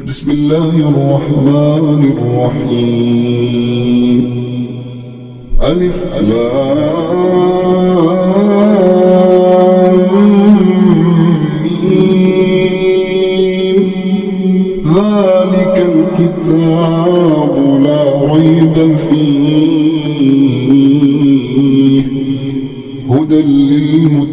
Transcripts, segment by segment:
بسم الله الرحمن الرحيم. ألف لام ميم. ذلك الكتاب لا ريب فيه هدى للمتقين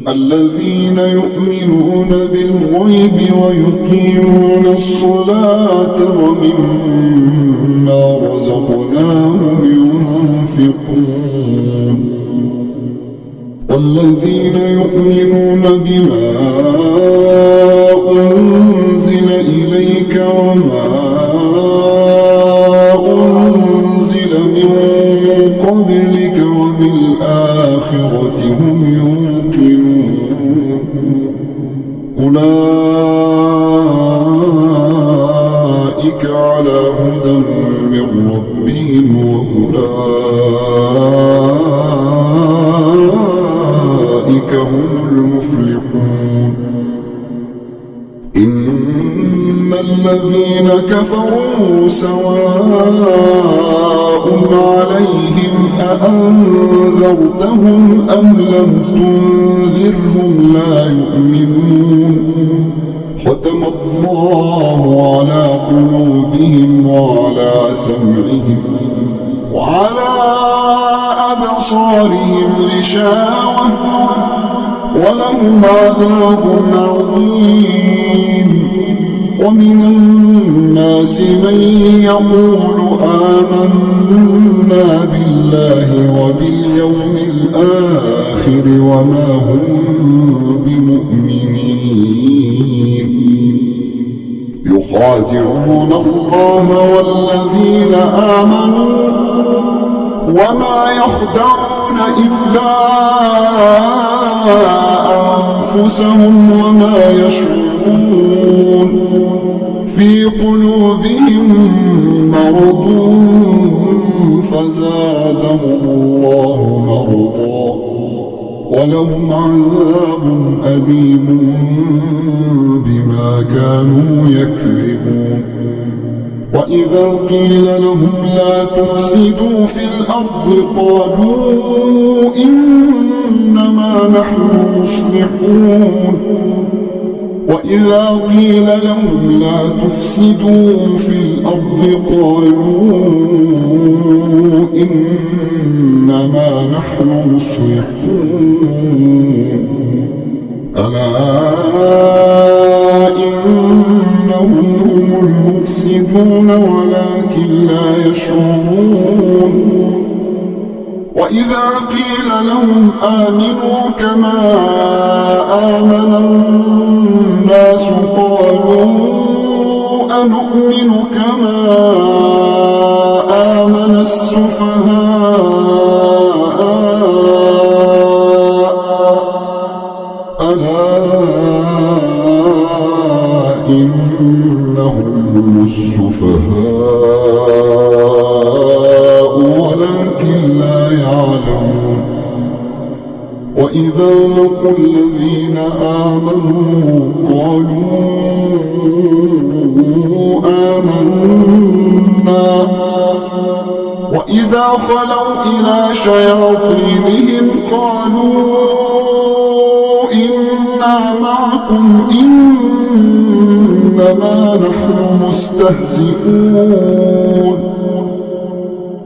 الذين يؤمنون بالغيب ويقيمون الصلاة ومما رزقناهم ينفقون والذين يؤمنون بما أنزل إليك وما أنزل من قبلك وبالآخرة هم أولئك على هدى من ربهم وأولئك هم المفلحون. إن الذين كفروا سواء عليهم أأنذرتهم أم لم تنذرهم لا يؤمنون. ختم الله على قلوبهم وعلى سمعهم وعلى أبصارهم غشاوة ولهم عذاب عظيم. ومن الناس من يقول آمنا بالله وباليوم الآخر وما هم بمؤمنين. يخادعون الله والذين آمنوا وما يخدعون إلا أنفسهم وما يشعرون. في قلوبهم مرض فزادهم الله مرضا ولهم عذاب أليم بما كانوا يكذبون. وإذا قيل لهم لا تفسدوا في الأرض قالوا إنما نحن مصلحون. وإذا قيل لهم لا تفسدوا في الأرض قالوا إنما نحن مصلحون. ألا إنهم هم المفسدون ولكن لا يشعرون. وإذا قيل لهم آمنوا كما آمن الناس قالوا أنؤمن كما آمن السفهاء ألا إنهم هم السفهاء ولكن لا يعلمون. وإذا لقوا الذين آمنوا قالوا آمنا وإذا خلوا إلى شياطينهم قالوا إنا معكم إنما نحن مستهزئون.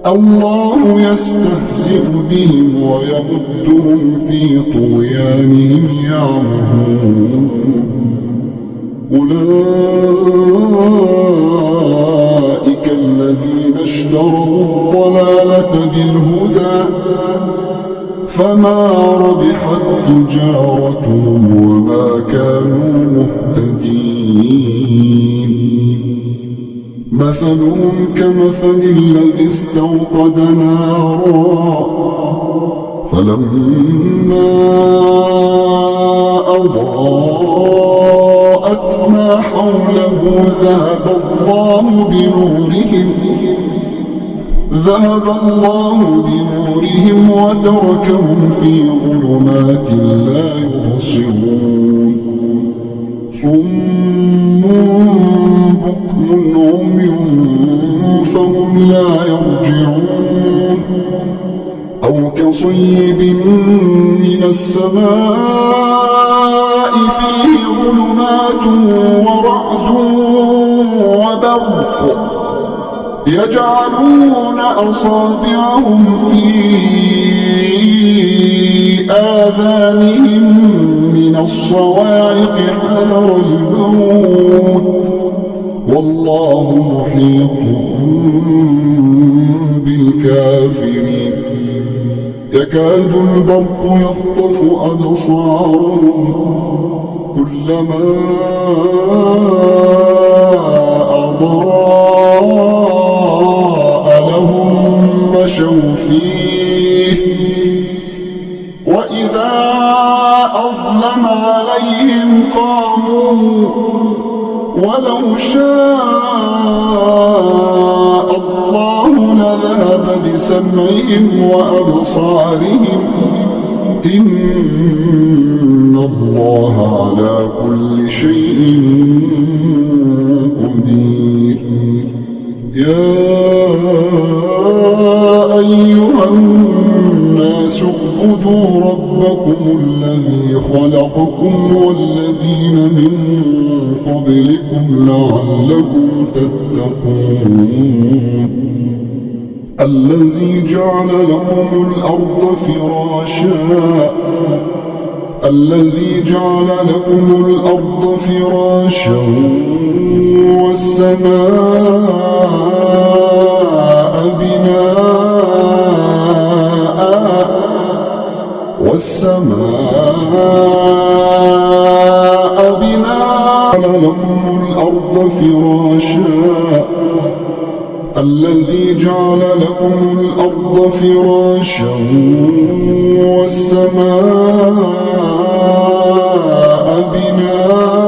الله يستهزئ بهم ويمدهم في طغيانهم يعمهون. أولئك الذين اشتروا الضلالة بالهدى فما ربحت تجارتهم وما كانوا مهتدين. مثلهم كمثل الذي استوقد نارا فلما أضاءت ما حوله ذهب الله بنورهم وتركهم في ظلمات لا يبصرون. صم بكم عمي فهم لا يرجعون أو كصيب من السماء فيه ظلمات ورعد وبرق يجعلون أصابعهم في آذانهم من الصواعق حذر الموت والله محيط بالكافرين يكاد البرق يخطف أبصارهم كلما أضاء لهم مشوا فيه وإذا أظلم عليهم قاموا ولو شاء الله لذهب بسمعهم وأبصارهم إن الله على كل شيء قدير يا أيها الناس اعبدوا ربكم الذي خلقكم والذين من قبلكم لعلكم تتقون الذي جعل لكم الأرض فراشا والسماء بناء لكم الأرض فراشا الذي جعل لكم الأرض فراشا والسماء بناء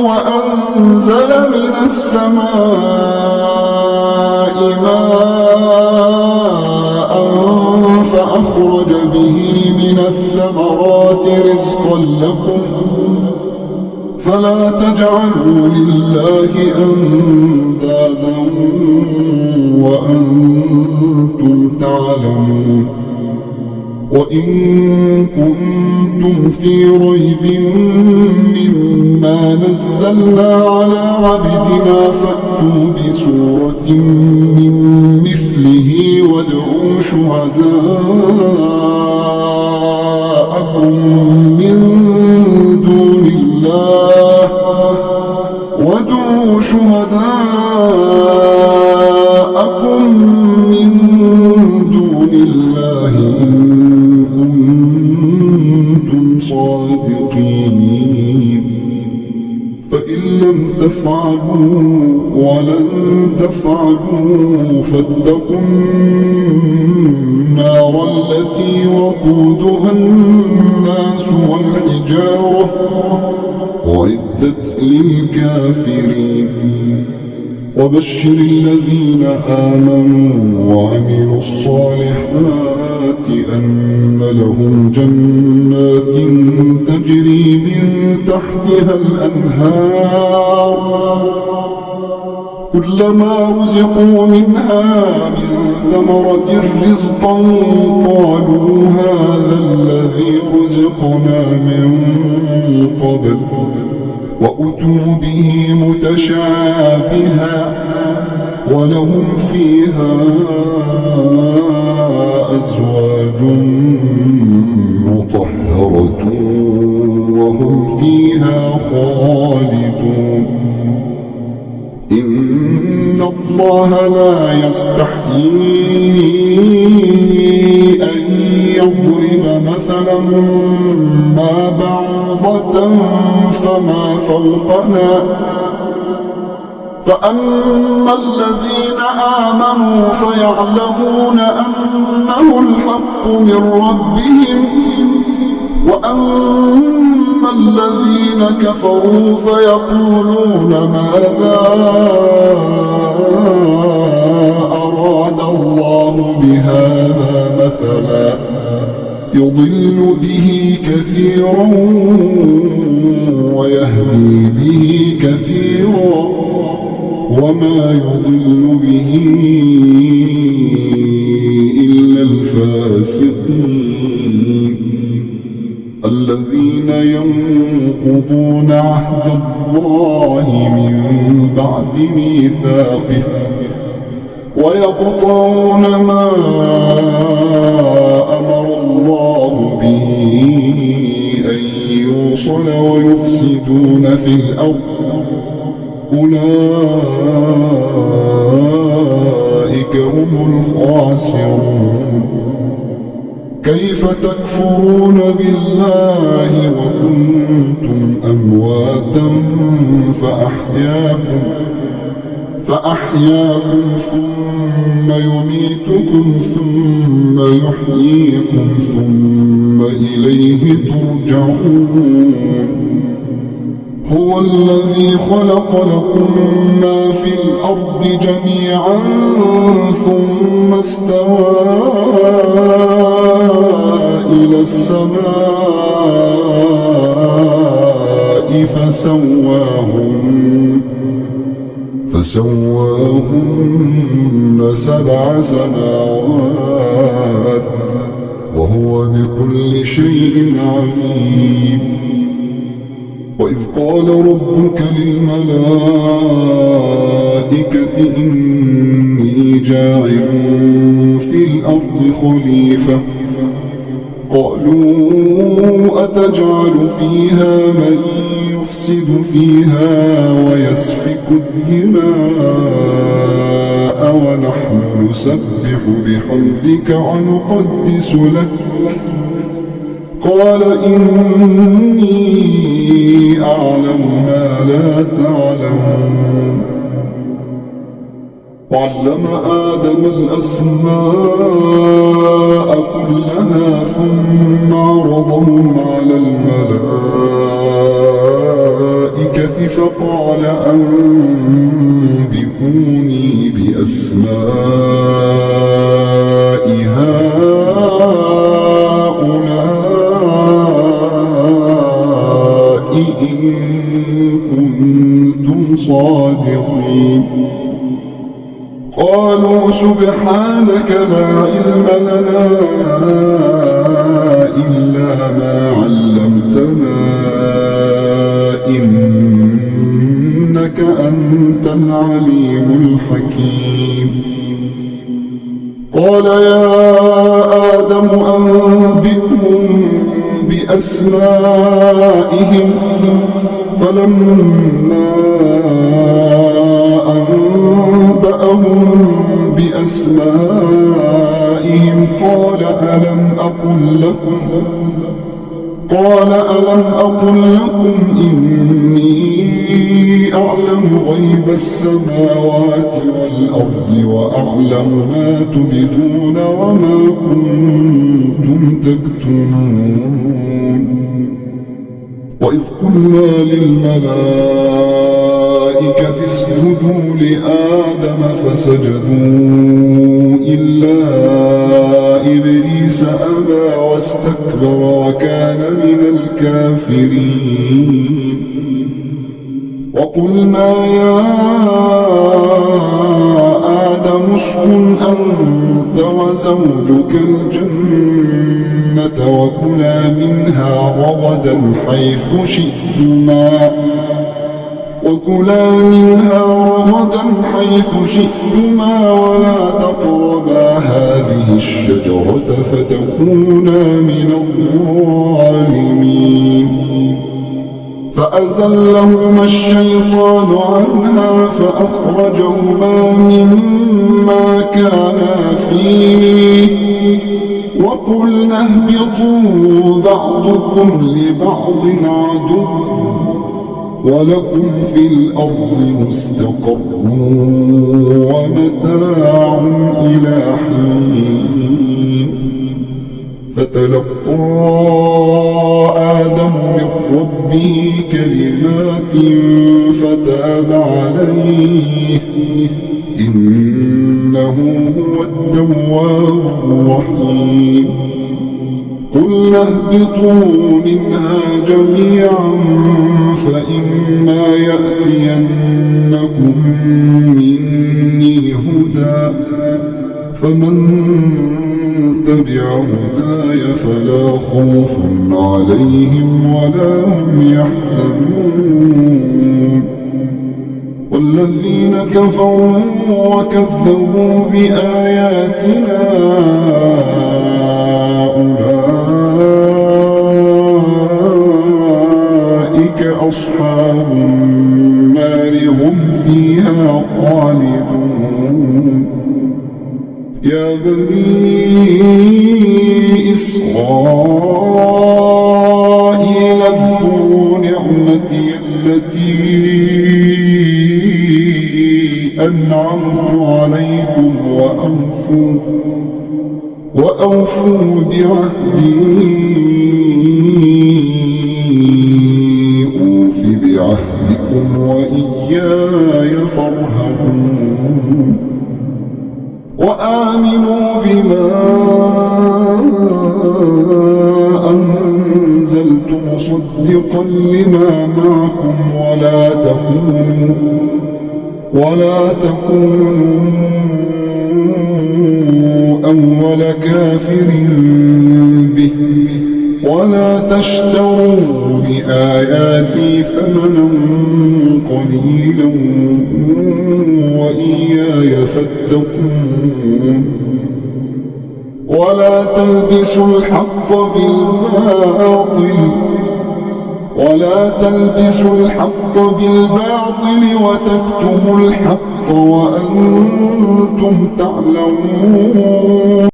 وأنزل من السماء ماء فأخرج به من الثمرات رزقا لكم فلا تجعلوا لله أندادا وأنتم تعلمون وإن كنتم في ريب مما نزلنا على عبدنا فأتوا بسورة من مثله وادعوا شهداءكم من دون الله إن كنتم صادقين فإن لم تفعلوا ولن تفعلوا فاتقوا النار التي وقودها الناس والحجارة أعدت للكافرين وبشر الذين آمنوا وعملوا الصالحات أن لهم جنات تجري من تحتها الأنهار كلما رزقوا منها من ثمرة رزقا قالوا هذا الذي رزقنا من قبل وأتوا به متشابها ولهم فيها أزواج مطهرة وهم فيها خالدون إن الله لا يستحيي أن يضرب مثلا ما بعوضة فما فوقها فأما الذين آمنوا فيعلمون أنه الحق من ربهم وأما الذين كفروا فيقولون ماذا بهذا مثلا يضل به كثيرا ويهدي به كثيرا وما يضل به إلا الفاسقين الذين ينقضون عهد الله من بعد ميثاقه ويقطعون ما أمر الله به أن يوصل ويفسدون في الأرض أولئك هم الخاسرون كيف تكفرون بالله وكنتم أمواتا فأحياكم ثم يميتكم ثم يحييكم ثم إليه ترجعون هو الذي خلق لكم ما في الأرض جميعا ثم استوى إلى السماء فسواهن 7 سماوات وهو بكل شيء عليم وإذ قال ربك للملائكة إني جاعل في الأرض خليفة قالوا أتجعل فيها من يفسد فيها ويسفك الدماء ونحن نسبح بحمدك ونقدس لك قال إني أعلم ما لا تعلمون وعلم آدم الأسماء كلها ثم عرضهم على الملائكة فقال أنبئوني بأسماء هؤلاء إن كنتم صادقين قالوا سبحانك لا علم لنا إلا ما علمتنا إنك أنت العليم الحكيم قال يا آدم أنبئهم بأسمائهم فلما أنبأهم بأسمائهم قال ألم أقل لكم إني أعلم غيب السماوات والأرض وأعلم ما تبدون وما كنتم تكتمون وإذ قلنا للملائكة اسجدوا لآدم فسجدوا إلا إبليس أبى واستكبر وكان من الكافرين وقلنا يا آدم اسكن أنت وزوجك الجنة وكلا منها رغدا حيث شئتما ولا تقربا هذه الشجرة فتكونا من الظالمين فأزلهما الشيطان عنها فأخرجهما مما كانا فيه وقلنا اهبطوا بعضكم لبعض عدو ولكم في الأرض مستقر ومتاع إلى حين فتلقى آدم من ربه كلمات فتاب عليه إنه هو التواب الرحيم قل اهبطوا منها جميعا فإما يأتينكم مني هدى فمن تبع هداي فلا خوف عليهم ولا هم يحزنون والذين كفروا وكذبوا بآياتنا أولئك أصحاب النار هم فيها خالدون يا بني إسرائيل اذكروا نعمتي التي أنعمت عليكم وأوفوا بعهدي أوف بعهدكم وإياي فارهبون وآمنوا بما أنزلت مصدقا لما معكم ولا تكونوا أول كافر به ولا تشتروا بآياتي ثمنا قليلا وإياي فاتقون ولا تلبسوا الحق بالباطل وتكتموا الحق وأنتم تعلمون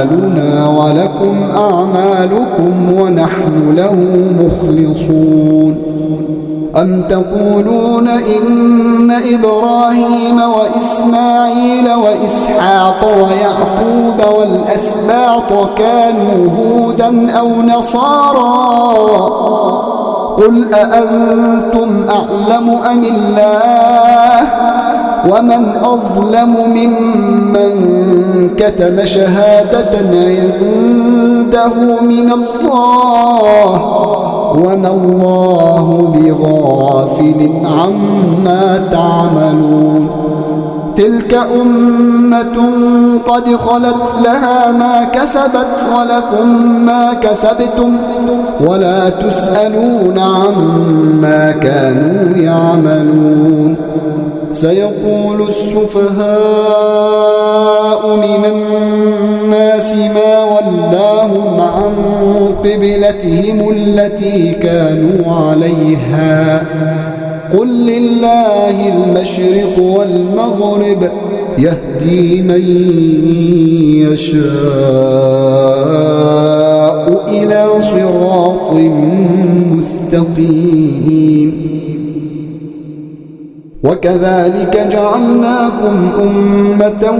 أعمالنا ولكم أعمالكم ونحن له مخلصون أم تقولون إن إبراهيم وإسماعيل وإسحاق ويعقوب والأسباط كانوا هودا أو نصارى قل أأنتم أعلم أم الله ومن أظلم ممن كتم شهادة عنده من الله وما الله بغافل عما تعملون تلك أمة قد خلت لها ما كسبت ولكم ما كسبتم ولا تسألون عما كانوا يعملون سيقول السفهاء من الناس ما ولاهم عن قبلتهم التي كانوا عليها قل لله المشرق والمغرب يهدي من يشاء إلى صراط مستقيم وكذلك جعلناكم أمة